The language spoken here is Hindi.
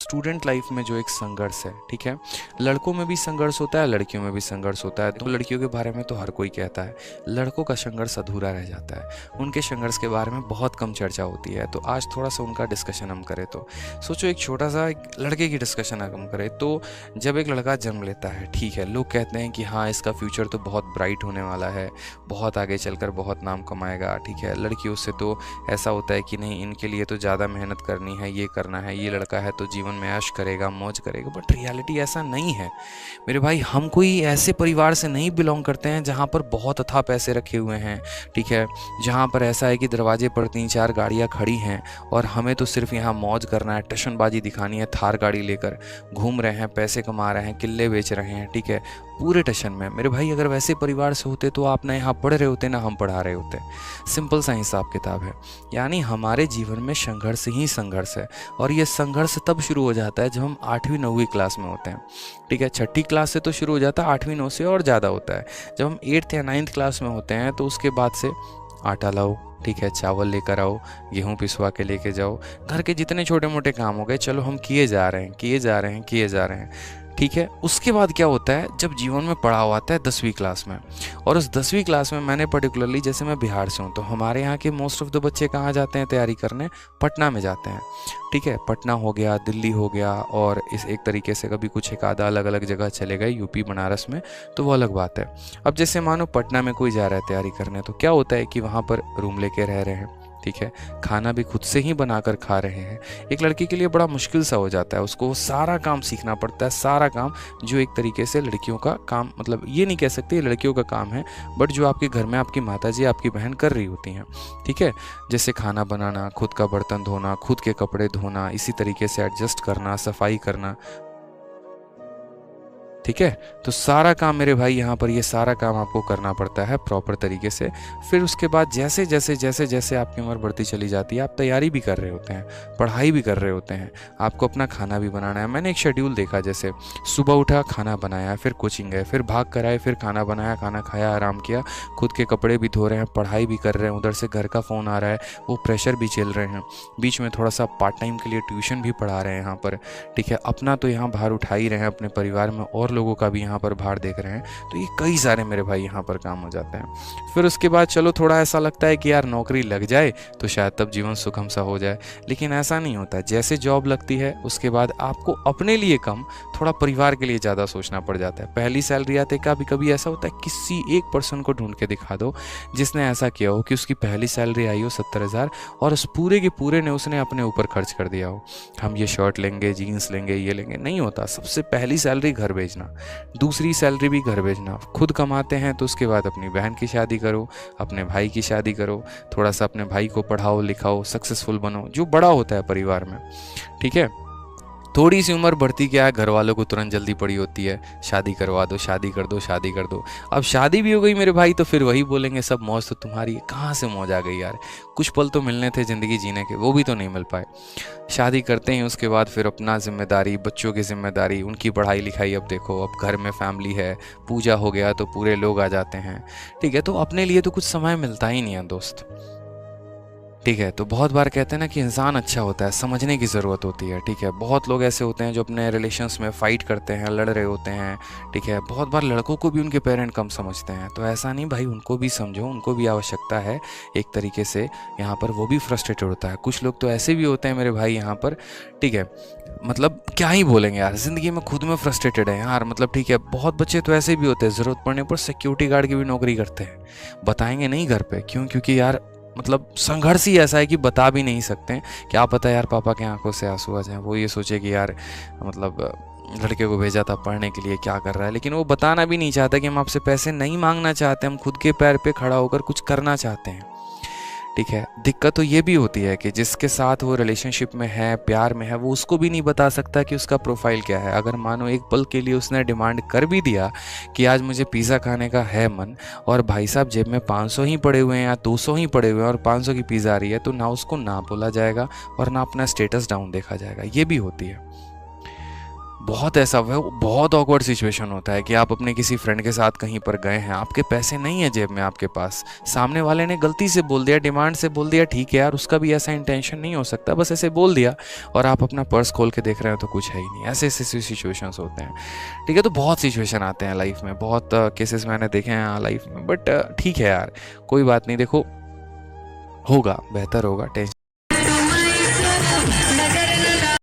स्टूडेंट लाइफ में जो एक संघर्ष है, ठीक है, लड़कों में भी संघर्ष होता है, लड़कियों में भी संघर्ष होता है। तो लड़कियों के बारे में तो हर कोई कहता है, लड़कों का संघर्ष अधूरा रह जाता है, उनके संघर्ष के बारे में बहुत कम चर्चा होती है। तो आज थोड़ा सा उनका डिस्कशन हम करें। तो सोचो एक छोटा सा एक लड़के की डिस्कशन हम करें तो जब एक लड़का जन्म लेता है, ठीक है, लोग कहते हैं कि हाँ इसका फ्यूचर तो बहुत ब्राइट होने वाला है, बहुत आगे चलकर बहुत नाम कमाएगा, ठीक है। लड़कियों से तो ऐसा होता है कि नहीं इनके लिए तो ज़्यादा मेहनत करनी है, ये करना है, ये लड़का है तो जीवन में ऐश करेगा, मौज करेगा। बट रियलिटी ऐसा नहीं है मेरे भाई। हम कोई ऐसे परिवार से नहीं बिलोंग करते हैं जहाँ पर बहुत अथाह पैसे रखे हुए हैं, ठीक है, जहाँ पर ऐसा है कि दरवाजे पर 3-4 गाड़ियाँ खड़ी हैं और हमें तो सिर्फ यहाँ मौज करना है, टशनबाजी दिखानी है, थार गाड़ी लेकर घूम रहे हैं, पैसे कमा रहे हैं, किले बेच रहे हैं, ठीक है, पूरे टशन में। मेरे भाई अगर वैसे परिवार से होते तो आप ना यहाँ पढ़ रहे होते ना हम पढ़ा रहे होते। सिंपल सा हिसाब किताब है। यानी हमारे जीवन में संघर्ष ही संघर्ष है। और ये संघर्ष तब शुरू हो जाता है जब हम 8वीं 9वीं क्लास में होते हैं, ठीक है। 6ठी क्लास से तो शुरू हो जाता है, 8वीं 9 से और ज़्यादा होता है। जब हम 8th या 9th क्लास में होते हैं तो उसके बाद से आटा लाओ, ठीक है, चावल लेकर आओ, गेहूं पिसवा के लेके जाओ, घर के जितने छोटे मोटे काम हो गए चलो हम किए जा रहे हैं, ठीक है। उसके बाद क्या होता है, जब जीवन में पड़ाव आता है 10वीं क्लास में। और उस 10वीं क्लास में मैंने पर्टिकुलरली, जैसे मैं बिहार से हूँ तो हमारे यहाँ के मोस्ट ऑफ द बच्चे कहाँ जाते हैं तैयारी करने, पटना में जाते हैं, ठीक है। पटना हो गया, दिल्ली हो गया, और इस एक तरीके से कभी कुछ एक आधा अलग अलग जगह चले गए, यूपी बनारस में, तो वो अलग बात है। अब जैसे मानो पटना में कोई जा रहा है तैयारी करने, तो क्या होता है कि वहाँ पर रूम लेके रह रहे हैं, ठीक है, खाना भी खुद से ही बनाकर खा रहे हैं। एक लड़की के लिए बड़ा मुश्किल सा हो जाता है, उसको सारा काम सीखना पड़ता है, सारा काम जो एक तरीके से लड़कियों का काम, मतलब ये नहीं कह सकते लड़कियों का काम है, बट जो आपके घर में आपकी माताजी आपकी बहन कर रही होती हैं, ठीक है। जैसे खाना बनाना, खुद का बर्तन धोना, खुद के कपड़े धोना, इसी तरीके से एडजस्ट करना, सफाई करना, ठीक है। तो सारा काम मेरे भाई यहाँ पर ये सारा काम आपको करना पड़ता है प्रॉपर तरीके से। फिर उसके बाद जैसे जैसे जैसे जैसे आपकी उम्र बढ़ती चली जाती है, आप तैयारी भी कर रहे होते हैं, पढ़ाई भी कर रहे होते हैं, आपको अपना खाना भी बनाना है। मैंने एक शेड्यूल देखा, जैसे सुबह उठा, खाना बनाया, फिर कोचिंग गए, फिर भाग कर आए, फिर खाना बनाया, खाना खाया, आराम किया, खुद के कपड़े भी धो रहे हैं, पढ़ाई भी कर रहे हैं, उधर से घर का फ़ोन आ रहा है, वो प्रेशर भी झेल रहे हैं, बीच में थोड़ा सा पार्ट टाइम के लिए ट्यूशन भी पढ़ा रहे हैं यहाँ पर, ठीक है। अपना तो यहाँ भार उठा ही रहे हैं, अपने परिवार में और लोगों का भी यहाँ पर भार देख रहे हैं। तो ये कई सारे मेरे भाई यहाँ पर काम हो जाते हैं। फिर उसके बाद चलो थोड़ा ऐसा लगता है कि यार नौकरी लग जाए तो शायद तब जीवन सुखम सा हो जाए, लेकिन ऐसा नहीं होता। जैसे जॉब लगती है उसके बाद आपको अपने लिए कम, थोड़ा परिवार के लिए ज़्यादा सोचना पड़ जाता है। पहली सैलरी आते कभी कभी ऐसा होता है, किसी एक पर्सन को ढूंढ के दिखा दो जिसने ऐसा किया हो कि उसकी पहली सैलरी आई हो 70,000 और उस पूरे के पूरे ने उसने अपने ऊपर खर्च कर दिया हो। हम ये शर्ट लेंगे, जीन्स लेंगे, ये लेंगे, नहीं होता। सबसे पहली सैलरी घर भेजना, दूसरी सैलरी भी घर भेजना। खुद कमाते हैं तो उसके बाद अपनी बहन की शादी करो, अपने भाई की शादी करो, थोड़ा सा अपने भाई को पढ़ाओ लिखाओ, सक्सेसफुल बनो, जो बड़ा होता है परिवार में, ठीक है। थोड़ी सी उम्र बढ़ती क्या है, घर वालों को तुरंत जल्दी पड़ी होती है, शादी करवा दो, शादी कर दो, शादी कर दो। अब शादी भी हो गई मेरे भाई तो फिर वही बोलेंगे सब मौज तो तुम्हारी है। कहाँ से मौज आ गई यार, कुछ पल तो मिलने थे ज़िंदगी जीने के, वो भी तो नहीं मिल पाए। शादी करते हैं उसके बाद फिर अपना जिम्मेदारी, बच्चों की जिम्मेदारी, उनकी पढ़ाई लिखाई। अब देखो अब घर में फैमिली है, पूजा हो गया तो पूरे लोग आ जाते हैं, ठीक है। तो अपने लिए तो कुछ समय मिलता ही नहीं है दोस्त, ठीक है। तो बहुत बार कहते हैं ना कि इंसान अच्छा होता है, समझने की ज़रूरत होती है, ठीक है। बहुत लोग ऐसे होते हैं जो अपने रिलेशंस में फ़ाइट करते हैं, लड़ रहे होते हैं, ठीक है। बहुत बार लड़कों को भी उनके पेरेंट कम समझते हैं, तो ऐसा नहीं भाई, उनको भी समझो, उनको भी आवश्यकता है एक तरीके से। यहाँ पर वो भी फ्रस्ट्रेटेड होता है। कुछ लोग तो ऐसे भी होते हैं मेरे भाई यहाँ पर, ठीक है, मतलब क्या ही बोलेंगे यार, ज़िंदगी में खुद में फ्रस्ट्रेटेड है यार, मतलब ठीक है। बहुत बच्चे तो ऐसे भी होते हैं, ज़रूरत पड़ने पर सिक्योरिटी गार्ड की भी नौकरी करते हैं, बताएंगे नहीं घर पे, क्यों? क्योंकि यार मतलब संघर्ष ही ऐसा है कि बता भी नहीं सकते हैं। क्या पता यार पापा के आंखों से आंसू आ जाए, वो ये सोचे कि यार मतलब लड़के को भेजा था पढ़ने के लिए, क्या कर रहा है। लेकिन वो बताना भी नहीं चाहता कि हम आपसे पैसे नहीं मांगना चाहते, हम खुद के पैर पे खड़ा होकर कुछ करना चाहते हैं, ठीक है। दिक्कत तो ये भी होती है कि जिसके साथ वो रिलेशनशिप में है, प्यार में है, वो उसको भी नहीं बता सकता कि उसका प्रोफाइल क्या है। अगर मानो एक पल के लिए उसने डिमांड कर भी दिया कि आज मुझे पिज़्ज़ा खाने का है मन, और भाई साहब जेब में 500 ही पड़े हुए हैं या 200 ही पड़े हुए हैं और 500 की पिज़्ज़ा आ रही है, तो ना उसको ना बोला जाएगा और ना अपना स्टेटस डाउन देखा जाएगा। ये भी होती है। बहुत ऐसा वो बहुत ऑकवर्ड सिचुएशन होता है कि आप अपने किसी फ्रेंड के साथ कहीं पर गए हैं, आपके पैसे नहीं है जेब में आपके पास, सामने वाले ने गलती से बोल दिया, डिमांड से बोल दिया, ठीक है यार उसका भी ऐसा इंटेंशन नहीं हो सकता, बस ऐसे बोल दिया, और आप अपना पर्स खोल के देख रहे हो तो कुछ है ही नहीं। ऐसे ऐसे सिचुएशंस होते हैं, ठीक है। तो बहुत सिचुएशन आते हैं लाइफ में, बहुत केसेस मैंने देखे हैं लाइफ में, बट ठीक है यार, कोई बात नहीं, देखो होगा, बेहतर होगा, टेंशन